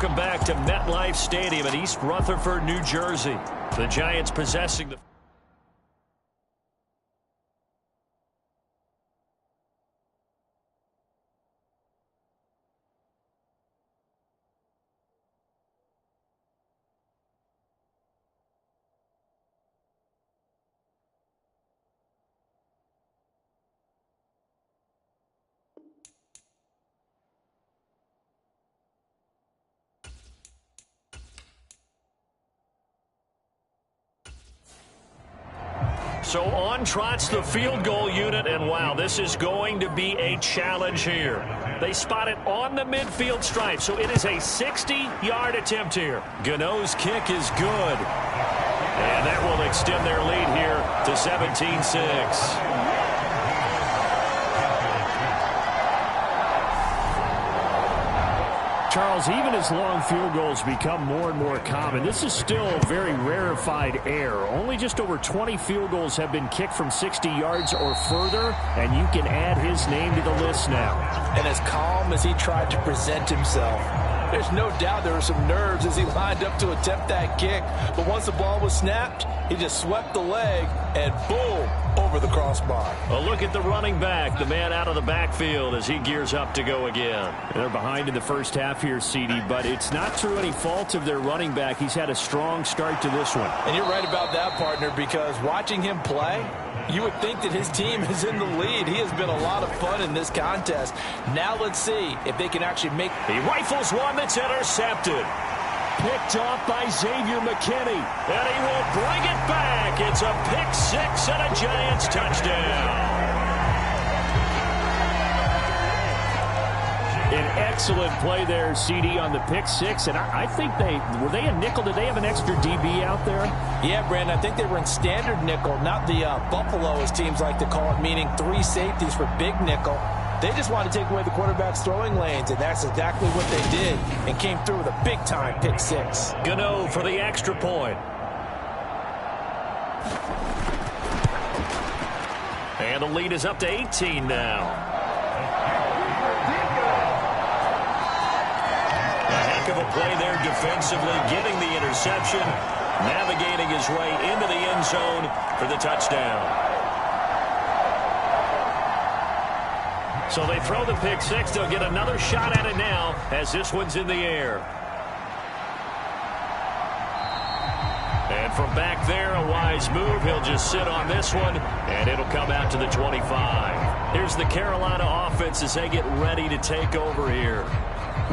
welcome back to MetLife Stadium in East Rutherford, New Jersey. The Giants possessing the... So on trots the field goal unit, and wow, this is going to be a challenge here. They spot it on the midfield stripe, so it is a 60-yard attempt here. Gano's kick is good. And that will extend their lead here to 17-6. Charles, even as long field goals become more and more common, this is still very rarefied air. Only just over 20 field goals have been kicked from 60 yards or further, and you can add his name to the list now. And as calm as he tried to present himself, there's no doubt there were some nerves as he lined up to attempt that kick. But once the ball was snapped, he just swept the leg and boom, over the crossbar. A look at the running back, the man out of the backfield as he gears up to go again. They're behind in the first half here, CD, but it's not through any fault of their running back. He's had a strong start to this one. And you're right about that, partner, because watching him play, you would think that his team is in the lead. He has been a lot of fun in this contest. Now let's see if they can actually make... He rifles one that's intercepted. Picked off by Xavier McKinney. And he will bring it back. It's a pick six and a Giants touchdown. An excellent play there, CD, on the pick six. And I think were they a nickel? Did they have an extra DB out there? Yeah, Brandon, I think they were in standard nickel, not the Buffalo, as teams like to call it, meaning 3 safeties for big nickel. They just wanted to take away the quarterback's throwing lanes, and that's exactly what they did, and came through with a big-time pick six. Gano for the extra point. And the lead is up to 18 now. A heck of a play there defensively, getting the interception, navigating his way into the end zone for the touchdown. So they throw the pick six. They'll get another shot at it now as this one's in the air. And from back there, a wise move. He'll just sit on this one, and it'll come out to the 25. Here's the Carolina offense as they get ready to take over here.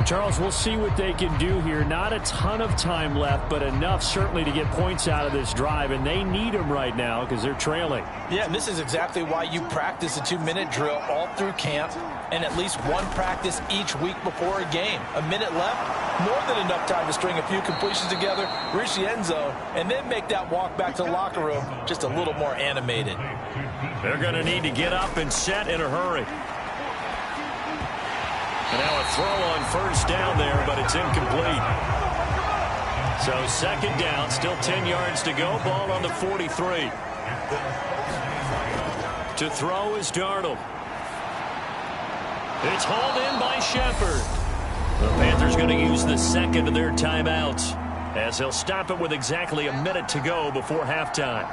Charles, we'll see what they can do here. Not a ton of time left, but enough certainly to get points out of this drive, and they need them right now because they're trailing. Yeah, and this is exactly why you practice a 2-minute drill all through camp and at least one practice each week before a game. A minute left, more than enough time to string a few completions together, reach the end zone, and then make that walk back to the locker room just a little more animated. They're going to need to get up and set in a hurry. And now a throw on first down there, but it's incomplete. So second down, still 10 yards to go. Ball on the 43. To throw is Darnold. It's hauled in by Shepard. The Panthers going to use the second of their timeouts as they'll stop it with exactly a minute to go before halftime.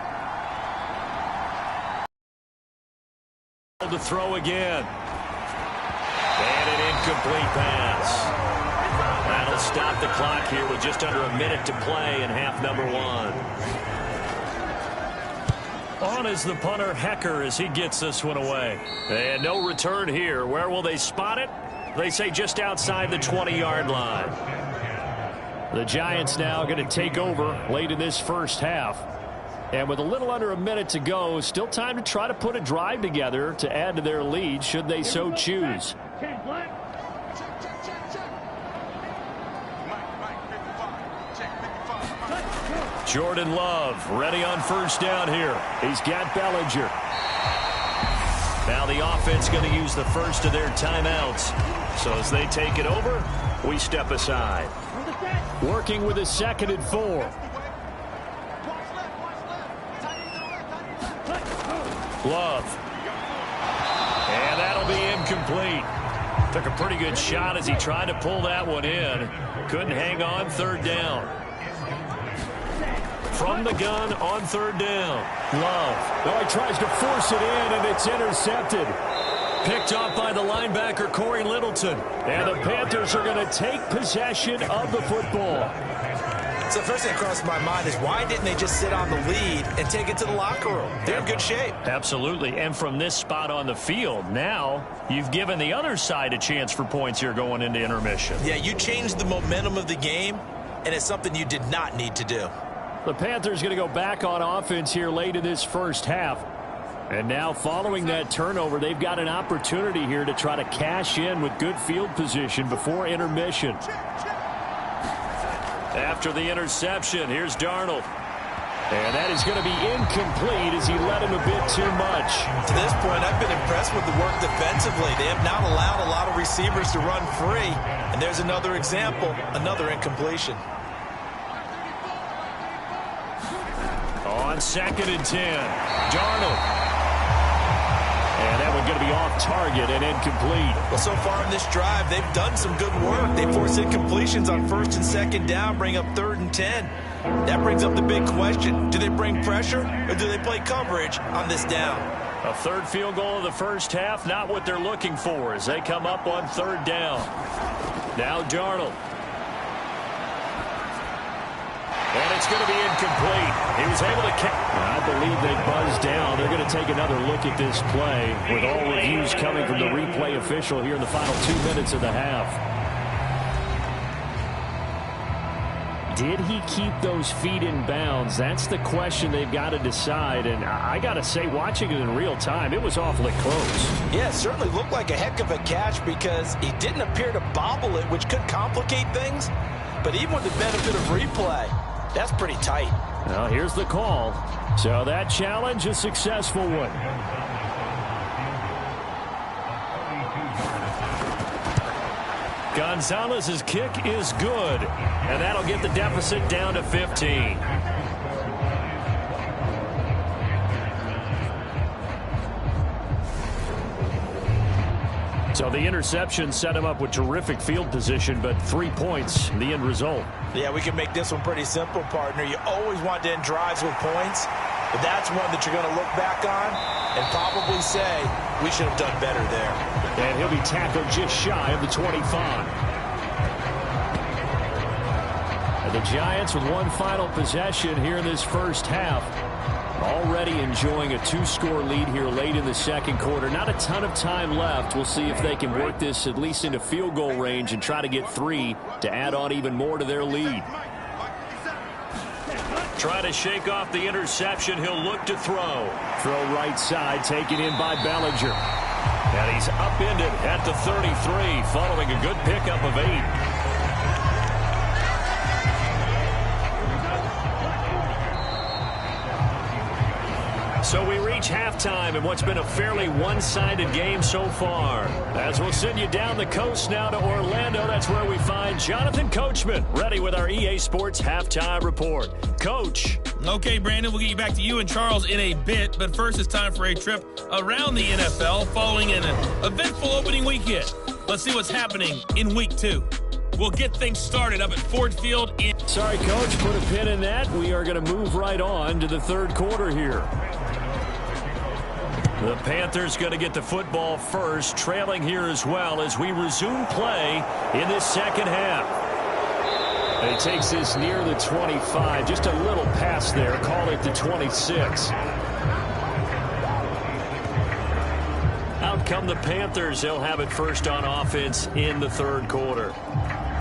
To throw again. And an incomplete pass. That'll stop the clock here with just under a minute to play in half number one. On is the punter, Hecker, as he gets this one away. And no return here. Where will they spot it? They say just outside the 20-yard line. The Giants now going to take over late in this first half. And with a little under a minute to go, still time to try to put a drive together to add to their lead should they so choose. Jordan Love ready on first down here. He's got Bellinger. Now the offense going to use the first of their timeouts. So as they take it over, we step aside. Working with a 2nd and 4. Love. And that'll be incomplete. Took a pretty good shot as he tried to pull that one in. Couldn't hang on. Third down. From the gun on third down. Love. Oh, he tries to force it in, and it's intercepted. Picked off by the linebacker, Corey Littleton. And the Panthers are going to take possession of the football. So the first thing that crossed my mind is why didn't they just sit on the lead and take it to the locker room? They're in good shape. Absolutely. And from this spot on the field, now you've given the other side a chance for points here going into intermission. Yeah, you changed the momentum of the game, and it's something you did not need to do. The Panthers going to go back on offense here late in this first half. And now following that turnover, they've got an opportunity here to try to cash in with good field position before intermission. After the interception, here's Darnold. And that is going to be incomplete as he led him a bit too much. To this point, I've been impressed with the work defensively. They have not allowed a lot of receivers to run free. And there's another example, another incompletion. On 2nd and 10, Darnold. And that one going to be off target and incomplete. Well, so far in this drive, they've done some good work. They force incompletions on 1st and 2nd down, bring up 3rd and 10. That brings up the big question. Do they bring pressure or do they play coverage on this down? A third field goal of the first half, not what they're looking for as they come up on 3rd down. Now Darnold. And it's going to be incomplete. He was able to catch. I believe they buzzed down. They're going to take another look at this play with all reviews coming from the replay official here in the final 2 minutes of the half. Did he keep those feet in bounds? That's the question they've got to decide. And I got to say, watching it in real time, it was awfully close. Yeah, it certainly looked like a heck of a catch because he didn't appear to bobble it, which could complicate things. But even with the benefit of replay, that's pretty tight. Well, here's the call. So that challenge, a successful one. Gonzalez's kick is good, and that'll get the deficit down to 15. So the interception set him up with terrific field position, but 3 points, the end result. Yeah, we can make this one pretty simple, partner. You always want to end drives with points, but that's one that you're going to look back on and probably say, we should have done better there. And he'll be tackled just shy of the 25. And the Giants with one final possession here in this first half. Already enjoying a 2-score lead here late in the second quarter. Not a ton of time left. We'll see if they can work this at least into field goal range and try to get 3 to add on even more to their lead. Try to shake off the interception. He'll look to throw. Throw right side, taken in by Bellinger. And he's upended at the 33 following a good pickup of 8. So we reach halftime in what's been a fairly one-sided game so far. As we'll send you down the coast now to Orlando, that's where we find Jonathan Coachman ready with our EA Sports Halftime Report. Coach. Okay, Brandon, we'll get you back to you and Charles in a bit, but first it's time for a trip around the NFL following an eventful opening weekend. Let's see what's happening in Week 2. We'll get things started up at Ford Field. Sorry, Coach, put a pin in that. We are going to move right on to the third quarter here. The Panthers going to get the football first, trailing here as well as we resume play in this second half. And he takes this near the 25. Just a little pass there. Call it the 26. Out come the Panthers. They'll have it first on offense in the third quarter.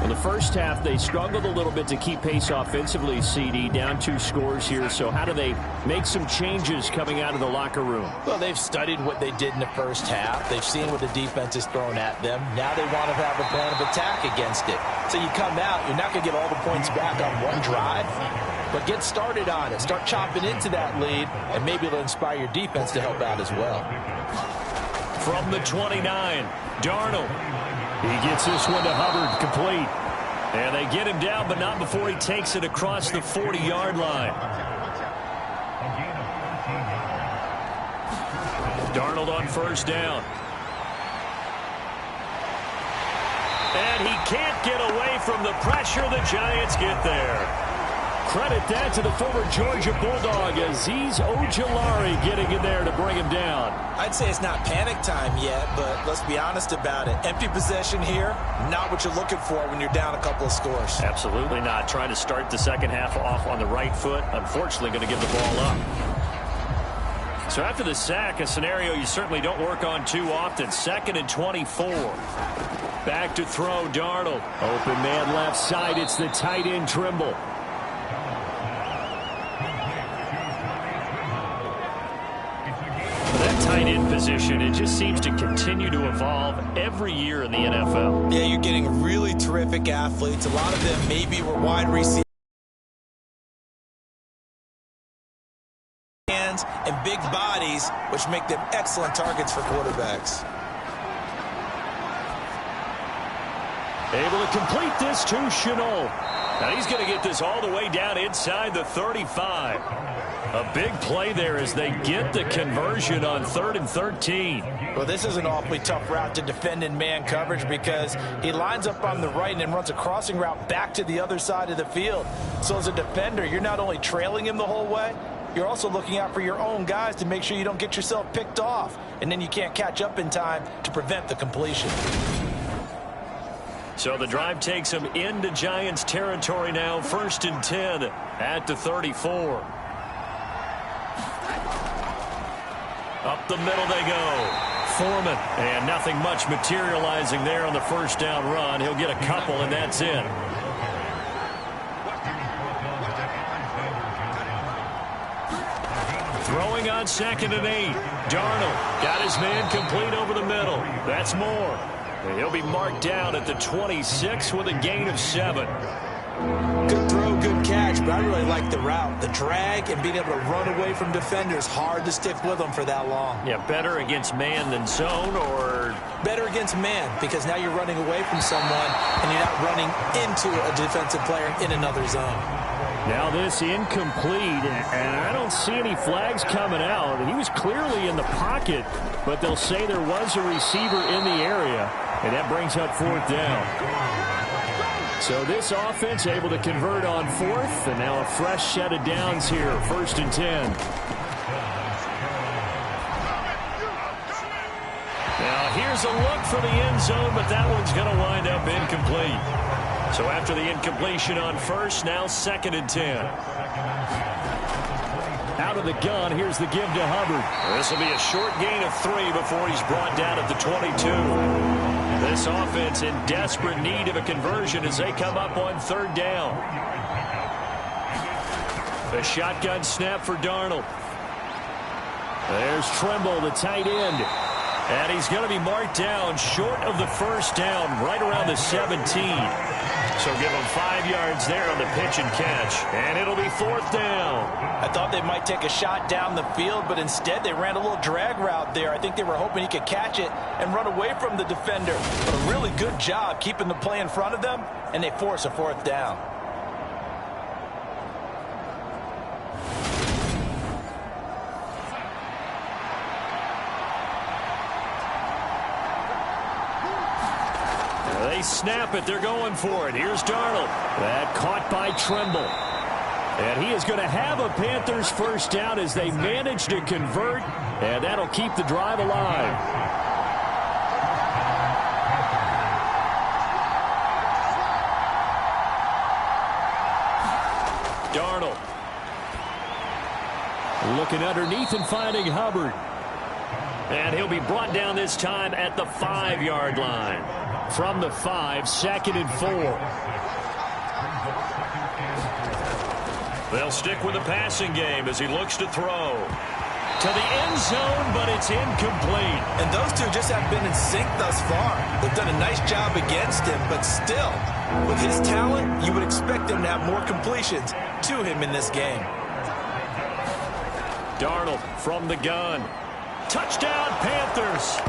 In the first half, they struggled a little bit to keep pace offensively, CD, down 2 scores here. So how do they make some changes coming out of the locker room? Well, they've studied what they did in the first half. They've seen what the defense is throwing at them. Now they want to have a plan of attack against it. So you come out, you're not going to get all the points back on one drive, but get started on it. Start chopping into that lead, and maybe it'll inspire your defense to help out as well. From the 29, Darnold. He gets this one to Hubbard, complete. And they get him down, but not before he takes it across the 40-yard line. Darnold on first down. And he can't get away from the pressure. The Giants get there. Credit that to the former Georgia Bulldog, Azeez Ojulari getting in there to bring him down. I'd say it's not panic time yet, but let's be honest about it. Empty possession here, not what you're looking for when you're down a couple of scores. Absolutely not. Trying to start the second half off on the right foot. Unfortunately, going to give the ball up. So after the sack, a scenario you certainly don't work on too often. 2nd and 24. Back to throw, Darnold. Open man left side. It's the tight end, Trimble. That tight end position, it just seems to continue to evolve every year in the NFL. Yeah, you're getting really terrific athletes. A lot of them maybe were wide receivers and big bodies, which make them excellent targets for quarterbacks. Able to complete this to Shenault. Now he's going to get this all the way down inside the 35. A big play there as they get the conversion on 3rd and 13. Well, this is an awfully tough route to defend in man coverage because he lines up on the right and then runs a crossing route back to the other side of the field. So as a defender, you're not only trailing him the whole way, you're also looking out for your own guys to make sure you don't get yourself picked off. And then you can't catch up in time to prevent the completion. So the drive takes him into Giants territory now. 1st and 10 at the 34. Up the middle they go. Foreman. And nothing much materializing there on the first down run. He'll get a couple, and that's it. Throwing on 2nd and 8. Darnold got his man complete over the middle. That's more. And he'll be marked down at the 26 with a gain of 7. Good throw, good catch, but I really like the route. The drag and being able to run away from defenders, hard to stick with them for that long. Yeah, better against man than zone, or? Better against man, because now you're running away from someone and you're not running into a defensive player in another zone. Now this incomplete, and I don't see any flags coming out. He was clearly in the pocket, but they'll say there was a receiver in the area, and that brings up 4th down. So this offense able to convert on 4th, and now a fresh set of downs here, 1st and 10. Now here's a look for the end zone, but that one's going to wind up incomplete. So after the incompletion on 1st, now 2nd and 10. Out of the gun, here's the give to Hubbard. This will be a short gain of 3 before he's brought down at the 22. This offense in desperate need of a conversion as they come up on 3rd down. The shotgun snap for Darnold. There's Trimble, the tight end. And he's going to be marked down short of the first down, right around the 17. So give him 5 yards there on the pitch and catch. And it'll be 4th down. I thought they might take a shot down the field, but instead they ran a little drag route there. I think they were hoping he could catch it and run away from the defender. But a really good job keeping the play in front of them, and they force a 4th down. They snap it. They're going for it. Here's Darnold. That caught by Trimble. And he is going to have a Panthers first down as they manage to convert, and that'll keep the drive alive. Darnold. Looking underneath and finding Hubbard. And he'll be brought down this time at the 5-yard line. From the 5, 2nd and 4. They'll stick with the passing game as he looks to throw. To the end zone, but it's incomplete. And those two just have been in sync thus far. They've done a nice job against him, but still, with his talent, you would expect him to have more completions to him in this game. Darnold from the gun. Touchdown, Panthers.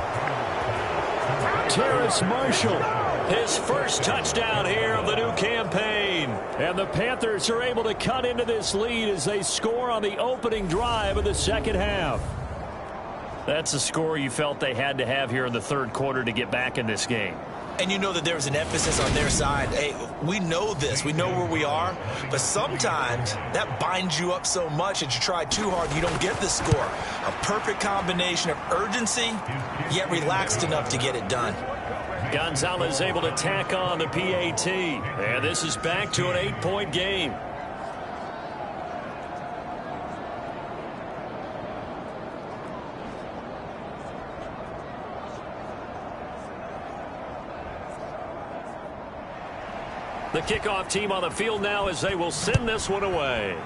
Terrace Marshall. His first touchdown here of the new campaign. And the Panthers are able to cut into this lead as they score on the opening drive of the second half. That's a score you felt they had to have here in the 3rd quarter to get back in this game. And you know that there's an emphasis on their side. Hey, we know this. We know where we are. But sometimes that binds you up so much that you try too hard and you don't get the score. A perfect combination of urgency, yet relaxed enough to get it done. Gonzalez able to tack on the PAT. And this is back to an 8-point game. The kickoff team on the field now as they will send this one away.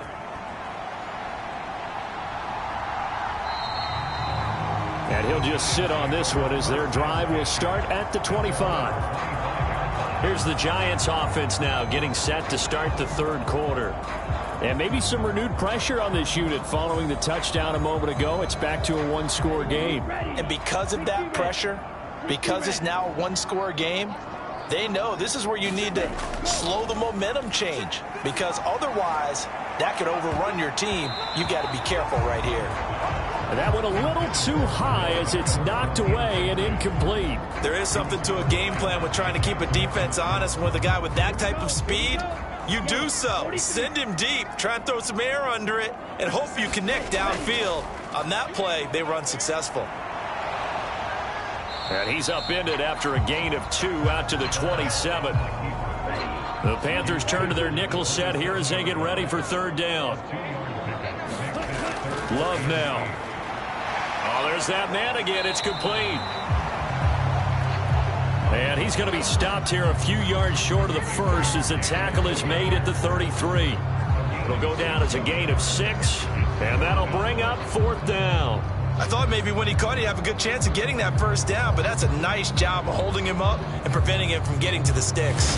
And he'll just sit on this one as their drive will start at the 25. Here's the Giants offense now getting set to start the third quarter. And maybe some renewed pressure on this unit following the touchdown a moment ago. It's back to a one-score game. And because of that pressure, because it's now a one-score game, they know this is where you need to slow the momentum change, because otherwise that could overrun your team. You've got to be careful right here. And that went a little too high as it's knocked away and incomplete. There is something to a game plan with trying to keep a defense honest. With a guy with that type of speed, you do so. Send him deep, try and throw some air under it, and hope you connect downfield. On that play, they were unsuccessful. And he's upended after a gain of 2 out to the 27. The Panthers turn to their nickel set here as they get ready for third down. Love now. Oh, there's that man again. It's complete. And he's going to be stopped here a few yards short of the first as the tackle is made at the 33. It'll go down as a gain of 6, and that'll bring up fourth down. I thought maybe when he caught it, he'd have a good chance of getting that first down, but that's a nice job of holding him up and preventing him from getting to the sticks.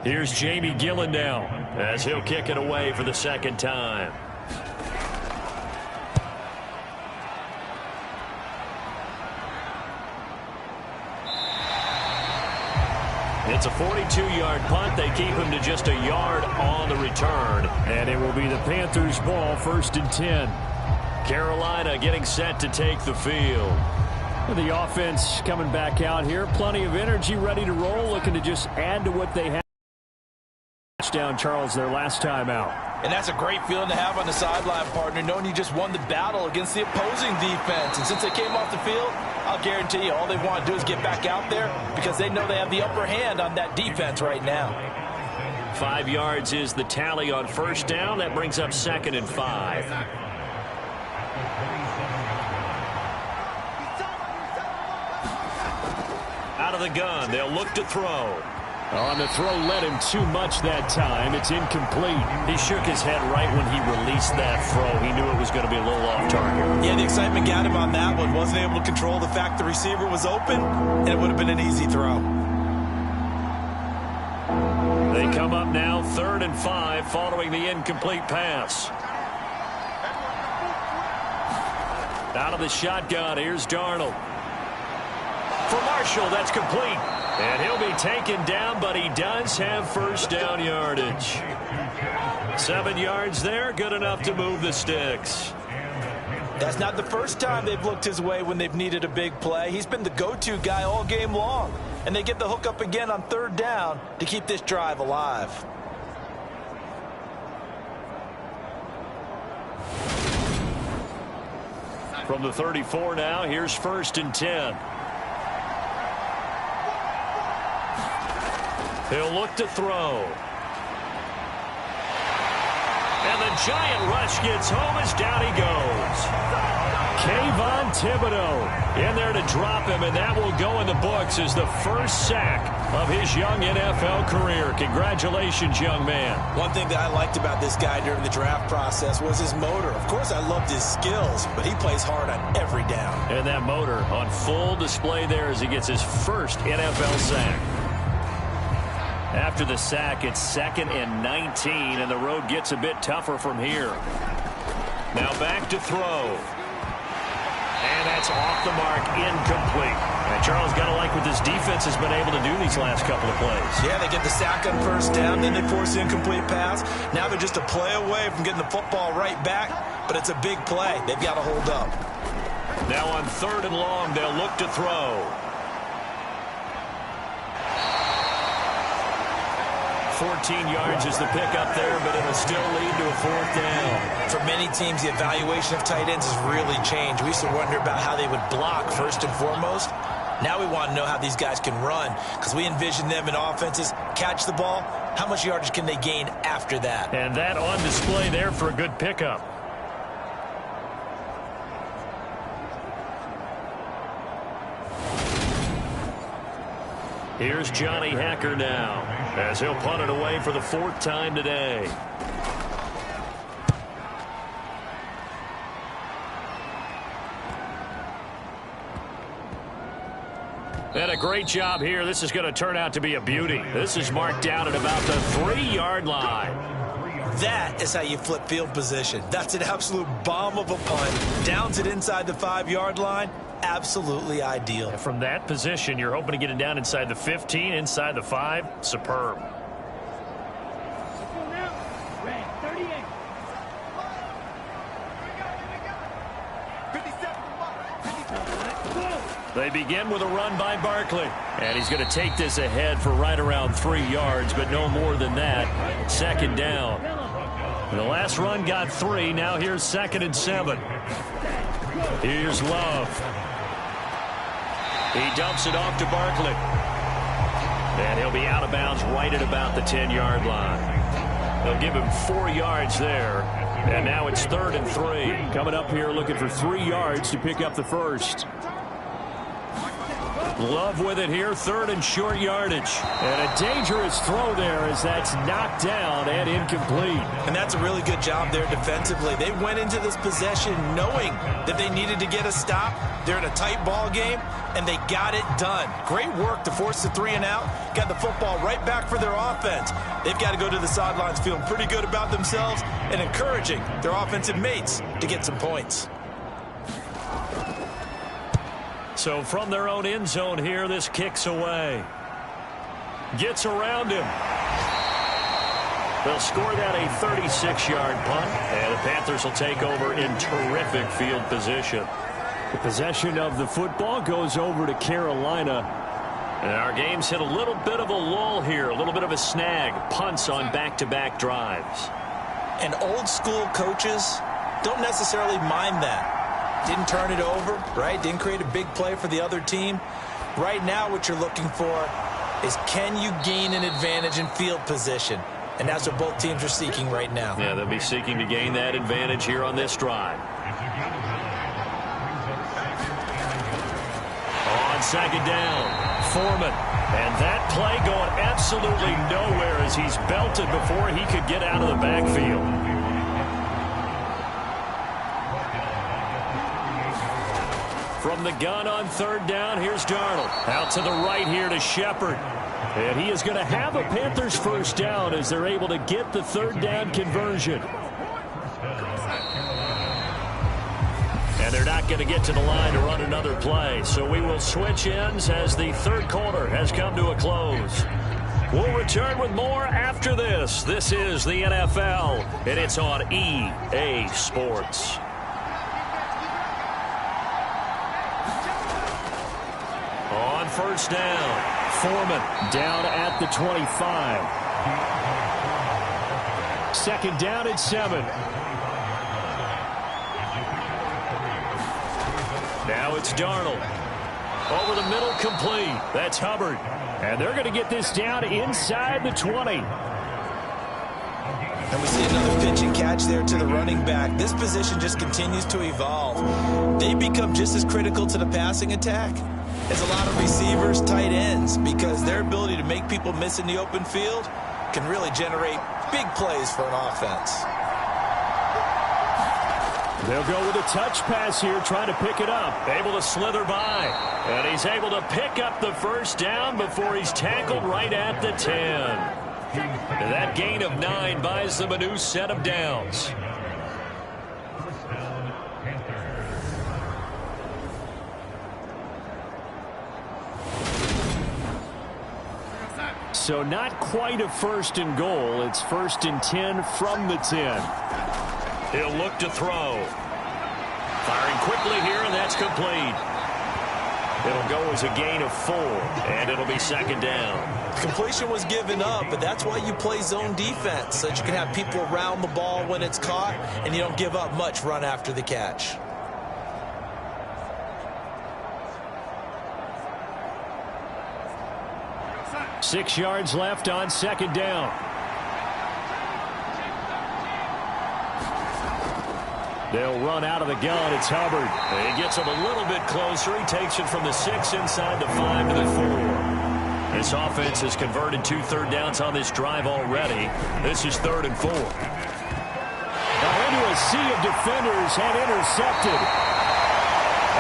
Here's Jamie Gillen now as he'll kick it away for the second time. It's a 42-yard punt. They keep him to just a yard on the return. And it will be the Panthers' ball, 1st and 10. Carolina getting set to take the field. The offense coming back out here. Plenty of energy, ready to roll, looking to just add to what they had. Touchdown, Charles, their last time out. And that's a great feeling to have on the sideline, partner, knowing you just won the battle against the opposing defense. And since they came off the field, I'll guarantee you all they want to do is get back out there because they know they have the upper hand on that defense right now. 5 yards is the tally on first down. That brings up 2nd and 5. Out of the gun, they'll look to throw. On the throw, led him too much that time. It's incomplete. He shook his head right when he released that throw. He knew it was going to be a little off target. Yeah, the excitement got him on that one. Wasn't able to control the fact the receiver was open, and it would have been an easy throw. They come up now 3rd and 5 following the incomplete pass. Out of the shotgun, here's Darnold. For Marshall, that's complete. And he'll be taken down, but he does have first down yardage. 7 yards there, good enough to move the sticks. That's not the first time they've looked his way when they've needed a big play. He's been the go-to guy all game long. And they get the hook up again on 3rd down to keep this drive alive. From the 34 now, here's 1st and 10. He'll look to throw. And the giant rush gets home as down he goes. Kayvon Thibodeau in there to drop him, and that will go in the books as the first sack of his young NFL career. Congratulations, young man. One thing that I liked about this guy during the draft process was his motor. Of course, I loved his skills, but he plays hard on every down. And that motor on full display there as he gets his first NFL sack. After the sack, it's 2nd and 19, and the road gets a bit tougher from here. Now back to throw. And that's off the mark, incomplete. And Charles, got to like what this defense has been able to do these last couple of plays. Yeah, they get the sack on first down, then they force the incomplete pass. Now they're just a play away from getting the football right back, but it's a big play. They've got to hold up. Now on 3rd and long, they'll look to throw. 14 yards is the pickup there, but it'll still lead to a 4th down. For many teams, the evaluation of tight ends has really changed. We used to wonder about how they would block first and foremost. Now we want to know how these guys can run, because we envision them in offenses catch the ball. How much yardage can they gain after that? And that on display there for a good pickup. Here's Johnny Hacker now, as he'll punt it away for the 4th time today. And a great job here. This is going to turn out to be a beauty. This is marked down at about the 3-yard line. That is how you flip field position. That's an absolute bomb of a punt. Downs it inside the 5-yard line. Absolutely ideal. And from that position, you're hoping to get it down inside the 15, inside the 5. Superb. They begin with a run by Barkley. And he's going to take this ahead for right around 3 yards, but no more than that. 2nd down. The last run got 3. Now here's 2nd and 7. Here's Love. He dumps it off to Barkley. And he'll be out of bounds right at about the 10-yard line. They'll give him 4 yards there. And now it's 3rd and 3. Coming up here looking for 3 yards to pick up the first. Love with it here, 3rd and short yardage. And a dangerous throw there as that's knocked down and incomplete. And that's a really good job there defensively. They went into this possession knowing that they needed to get a stop. They're in a tight ball game, and they got it done. Great work to force the 3 and out. Got the football right back for their offense. They've got to go to the sidelines feeling pretty good about themselves and encouraging their offensive mates to get some points. So from their own end zone here, this kicks away. Gets around him. They'll score that a 36-yard punt, and the Panthers will take over in terrific field position. The possession of the football goes over to Carolina. And our game's hit a little bit of a lull here, a little bit of a snag. Punts on back-to-back drives. And old school coaches don't necessarily mind that. Didn't turn it over, right? Didn't create a big play for the other team. Right now what you're looking for is, can you gain an advantage in field position? And that's what both teams are seeking right now. Yeah, they'll be seeking to gain that advantage here on this drive. On 2nd down, Foreman. And that play going absolutely nowhere as he's belted before he could get out of the backfield. From the gun on 3rd down, here's Darnold. Out to the right here to Shepard. And he is going to have a Panthers first down as they're able to get the 3rd down conversion. And they're not going to get to the line to run another play. So we will switch ends as the 3rd quarter has come to a close. We'll return with more after this. This is the NFL, and it's on EA Sports. On 1st down, Foreman down at the 25. 2nd down at 7. Now it's Darnold. Over the middle, complete. That's Hubbard. And they're going to get this down inside the 20. And we see another pitch and catch there to the running back. This position just continues to evolve. They become just as critical to the passing attack as a lot of receivers, tight ends, because their ability to make people miss in the open field can really generate big plays for an offense. They'll go with a touch pass here, trying to pick it up. Able to slither by. And he's able to pick up the first down before he's tackled right at the 10. And that gain of 9 buys them a new set of downs. so not quite a 1st and goal. It's 1st and 10 from the 10. He'll look to throw. Firing quickly here, and that's complete. It'll go as a gain of 4, and it'll be 2nd down. Completion was given up, but that's why you play zone defense, so that you can have people around the ball when it's caught, and you don't give up much run after the catch. Six yards left on 2nd down. They'll run out of the gun. It's Hubbard. He gets him a little bit closer. He takes it from the 6 inside the 5 to the 4. This offense has converted 2 third downs on this drive already. This is 3rd and 4. Now into a sea of defenders and intercepted.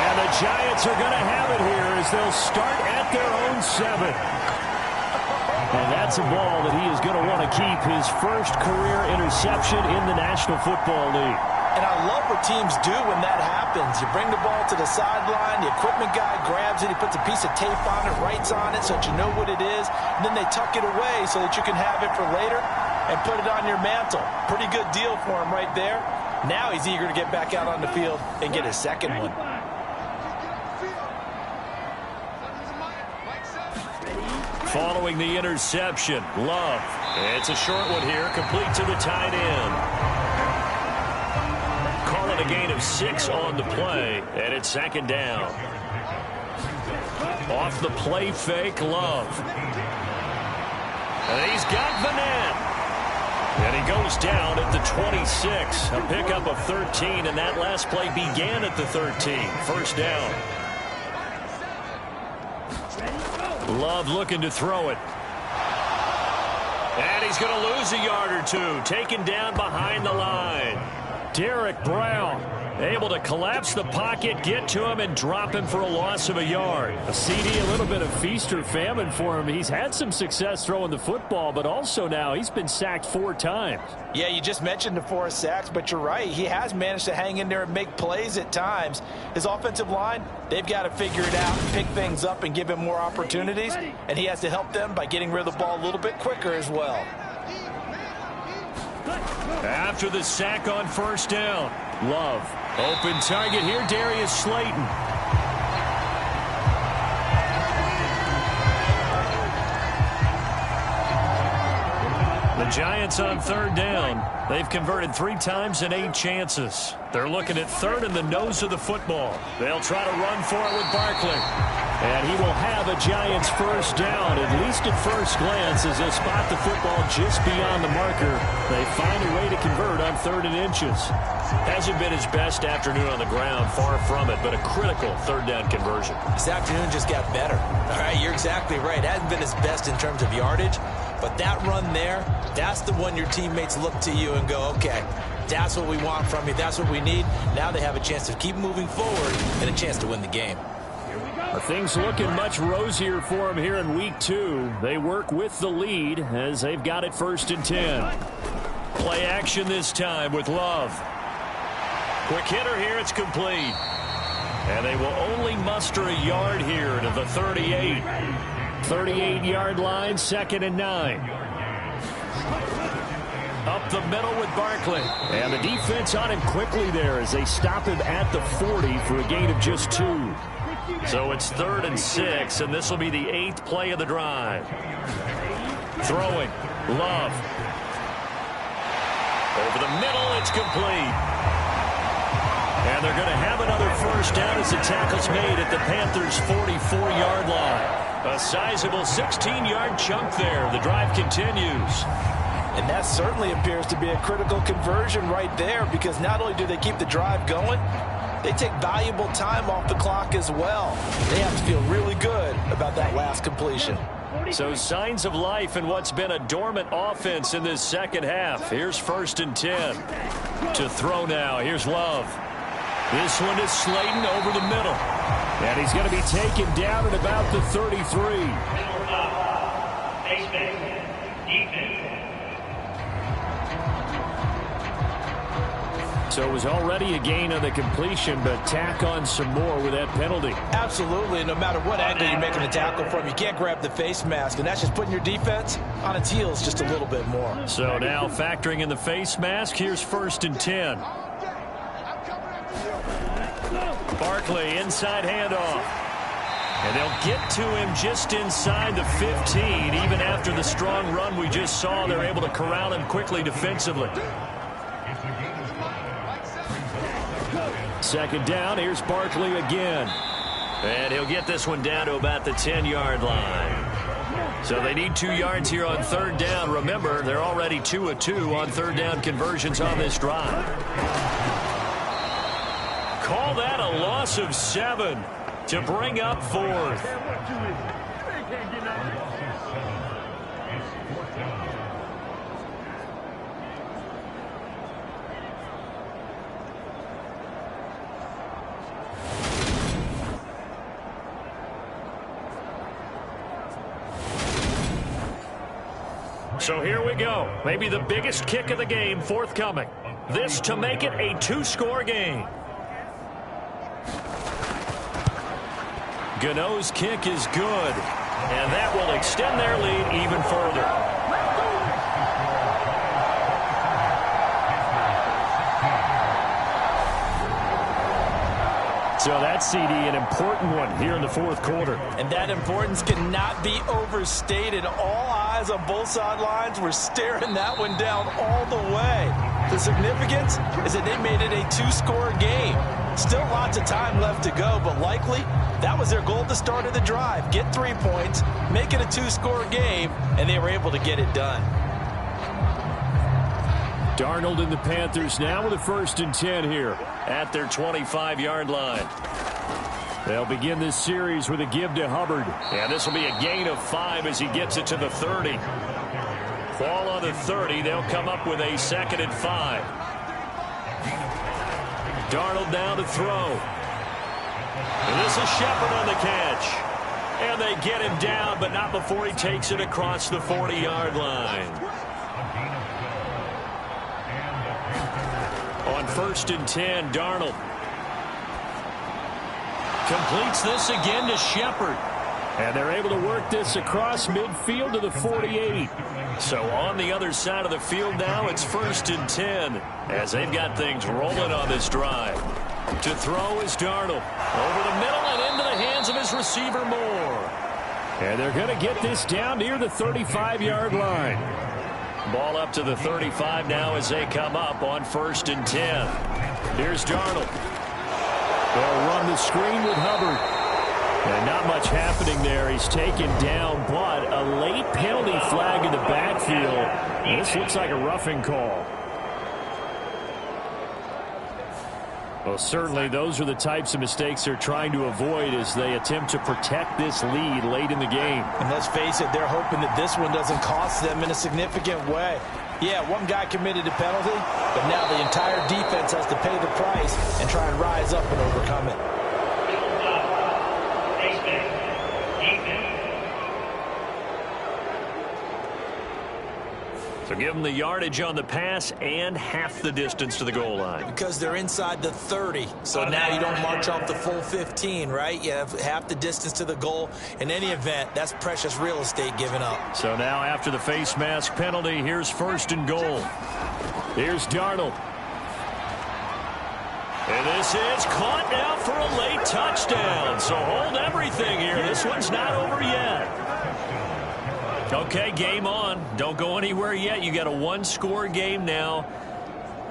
And the Giants are going to have it here as they'll start at their own 7. And that's a ball that he is going to want to keep, his first career interception in the National Football League. And I love what teams do when that happens. You bring the ball to the sideline, the equipment guy grabs it, he puts a piece of tape on it, writes on it so that you know what it is, and then they tuck it away so that you can have it for later and put it on your mantle. Pretty good deal for him right there. Now he's eager to get back out on the field and get his 2nd one. Following the interception, Love. It's a short one here, complete to the tight end. Call it a gain of 6 on the play, and it's 2nd down. Off the play fake, Love. And he's got Vanette. And he goes down at the 26. A pickup of 13, and that last play began at the 13. 1st down. Love looking to throw it. And he's going to lose a yard or 2. Taken down behind the line. Derek Brown able to collapse the pocket, get to him, and drop him for a loss of a yard. A CD, a little bit of feast or famine for him. He's had some success throwing the football, but also now he's been sacked 4 times. Yeah, you just mentioned the 4 sacks, but you're right. He has managed to hang in there and make plays at times. His offensive line, they've got to figure it out, pick things up, and give him more opportunities. And he has to help them by getting rid of the ball a little bit quicker as well. After the sack on 1st down, Love. Open target here, Darius Slayton. The Giants on 3rd down. They've converted 3 times in 8 chances. They're looking at 3rd in the nose of the football. They'll try to run for it with Barkley. And he will have a Giants 1st down, at least at first glance, as they spot the football just beyond the marker. They find a way to convert on 3rd and inches. Hasn't been his best afternoon on the ground, far from it, but a critical 3rd down conversion. This afternoon just got better. All right, you're exactly right. Hasn't been his best in terms of yardage, but that run there, that's the one your teammates look to you and go, okay, that's what we want from you. That's what we need. Now they have a chance to keep moving forward and a chance to win the game. Things looking much rosier for him here in week 2. They work with the lead as they've got it 1st and 10. Play action this time with Love. Quick hitter here, it's complete. And they will only muster a yard here to the 38. 38-yard line, 2nd and 9. Up the middle with Barkley. And the defense on him quickly there as they stop him at the 40 for a gain of just 2. So it's 3rd and 6, and this will be the 8th play of the drive. Throwing, Love. Over the middle, it's complete. And they're going to have another 1st down as the tackle's made at the Panthers' 44-yard line. A sizable 16-yard chunk there. The drive continues. And that certainly appears to be a critical conversion right there, because not only do they keep the drive going, they take valuable time off the clock as well. They have to feel really good about that last completion. So signs of life in what's been a dormant offense in this 2nd half. Here's 1st and 10. To throw now. Here's Love. This one is Slayton over the middle. And he's going to be taken down at about the 33. So it was already a gain on the completion, but tack on some more with that penalty. Absolutely. No matter what angle you're making the tackle from, you can't grab the face mask, and that's just putting your defense on its heels just a little bit more. So now factoring in the face mask, here's 1st and 10. Barkley, inside handoff. And they'll get to him just inside the 15. Even after the strong run we just saw, they're able to corral him quickly defensively. 2nd down, here's Barkley again. And he'll get this one down to about the 10-yard line. So they need 2 yards here on 3rd down. Remember, they're already 2 of 2 on 3rd down conversions on this drive. Call that a loss of 7 to bring up 4th. So here we go. Maybe the biggest kick of the game forthcoming. This to make it a 2-score game. Gano's kick is good, and that will extend their lead even further. So that's, CD, an important one here in the 4th quarter. And that importance cannot be overstated. All eyes on both sidelines were staring that one down all the way. The significance is that they made it a 2-score game. Still lots of time left to go, but likely that was their goal at the start of the drive. Get 3 points, make it a 2-score game, and they were able to get it done. Darnold and the Panthers now with a 1st and 10 here at their 25-yard line. They'll begin this series with a give to Hubbard. And this will be a gain of 5 as he gets it to the 30. Ball on the 30. They'll come up with a 2nd and 5. Darnold down to throw. And this is Shepard on the catch. And they get him down, but not before he takes it across the 40-yard line. On 1st and 10, Darnold completes this again to Shepard. And they're able to work this across midfield to the 48. So on the other side of the field now, it's 1st and 10 as they've got things rolling on this drive. To throw is Darnold. Over the middle and into the hands of his receiver Moore. And they're going to get this down near the 35-yard line. Ball up to the 35 now as they come up on 1st and 10. Here's Darnold. They'll run the screen with Hubbard. And not much happening there. He's taken down, but a late penalty flag in the backfield. This looks like a roughing call. Well, certainly those are the types of mistakes they're trying to avoid as they attempt to protect this lead late in the game. And let's face it, they're hoping that this one doesn't cost them in a significant way. Yeah, one guy committed a penalty, but now the entire defense has to pay the price and try and rise up and overcome it. So give them the yardage on the pass and half the distance to the goal line. Because they're inside the 30. So now you don't march off the full 15, right? You have half the distance to the goal. In any event, that's precious real estate given up. So now after the face mask penalty, here's 1st and goal. Here's Darnold. And this is caught now for a late touchdown. So hold everything here. This one's not over yet. Okay, game on. Don't go anywhere yet. You got a 1-score game now.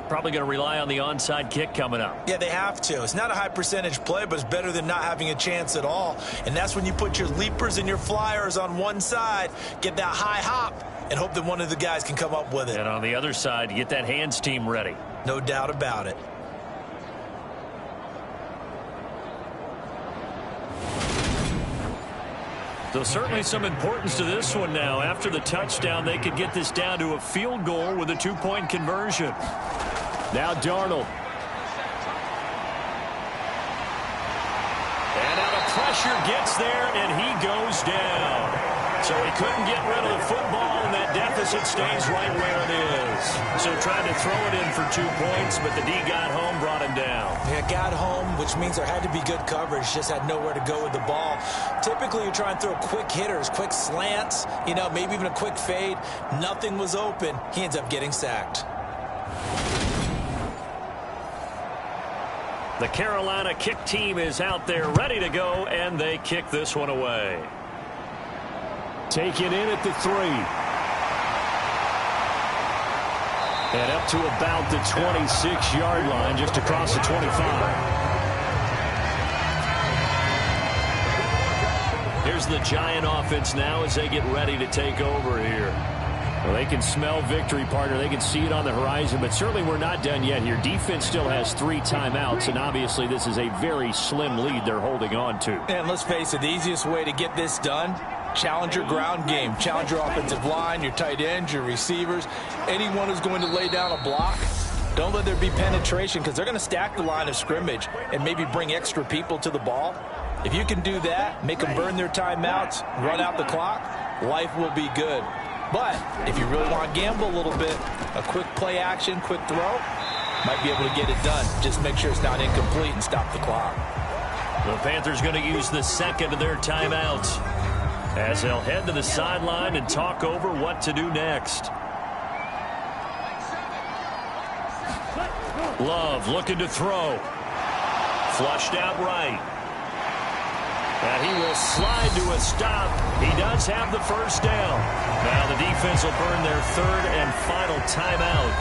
Probably going to rely on the onside kick coming up. Yeah, they have to. It's not a high percentage play, but it's better than not having a chance at all. And that's when you put your leapers and your flyers on one side, get that high hop, and hope that one of the guys can come up with it. And on the other side, get that hands team ready. No doubt about it. So certainly some importance to this one now. After the touchdown, they could get this down to a field goal with a 2-point conversion. Now Darnold. And now the pressure gets there, and he goes down. So he couldn't get rid of the football, and that deficit stays right where it is. So trying to throw it in for 2 points, but the D got home, brought him down. Yeah, got home, which means there had to be good coverage. Just had nowhere to go with the ball. Typically, you try and throw quick hitters, quick slants, maybe even a quick fade. Nothing was open. He ends up getting sacked. The Carolina kick team is out there ready to go, and they kick this one away. Taken in at the 3. And up to about the 26-yard line, just across the 25. Here's the Giant offense now as they get ready to take over here. Well, they can smell victory, partner. They can see it on the horizon, but certainly we're not done yet here. Defense still has 3 timeouts, and obviously this is a very slim lead they're holding on to. And let's face it, the easiest way to get this done, challenge your ground game. Challenge your offensive line, your tight ends, your receivers, anyone who's going to lay down a block. Don't let there be penetration because they're going to stack the line of scrimmage and maybe bring extra people to the ball. If you can do that, make them burn their timeouts, run out the clock, life will be good. But if you really want to gamble a little bit, a quick play action, quick throw, might be able to get it done. Just make sure it's not incomplete and stop the clock. The Panthers going to use the second of their timeouts as they'll head to the sideline and talk over what to do next. Love looking to throw. Flushed out right. And he will slide to a stop. He does have the first down. Now the defense will burn their 3rd and final timeout.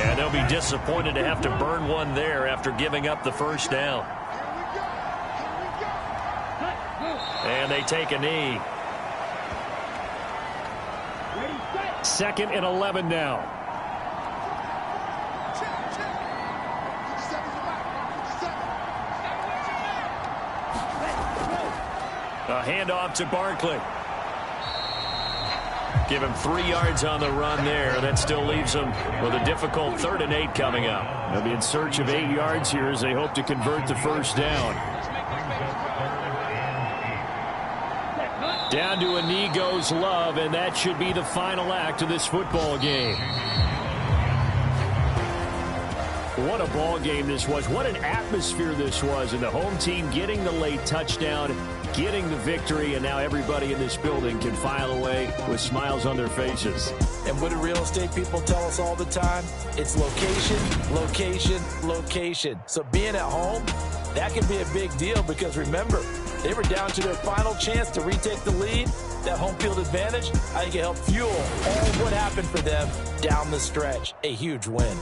And they'll be disappointed to have to burn one there after giving up the first down. And they take a knee. 2nd and 11 now. A handoff to Barkley. Give him 3 yards on the run there. That still leaves him with a difficult 3rd and 8 coming up. They'll be in search of 8 yards here as they hope to convert the first down. Down to a knee goes Love, and that should be the final act of this football game. What a ball game this was. What an atmosphere this was. And the home team getting the late touchdown, getting the victory, and now everybody in this building can file away with smiles on their faces. And what do real estate people tell us all the time? It's location, location, location. So being at home, that can be a big deal because remember, they were down to their final chance to retake the lead. That home field advantage, I think it helped fuel all of what happened for them down the stretch. A huge win.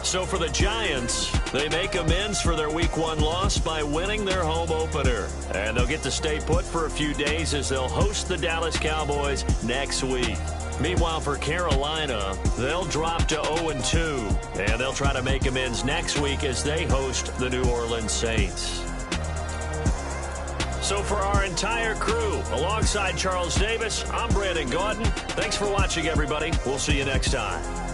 So for the Giants, they make amends for their Week 1 loss by winning their home opener. And they'll get to stay put for a few days as they'll host the Dallas Cowboys next week. Meanwhile, for Carolina, they'll drop to 0-2. And they'll try to make amends next week as they host the New Orleans Saints. So for our entire crew, alongside Charles Davis, I'm Brandon Gaudin. Thanks for watching, everybody. We'll see you next time.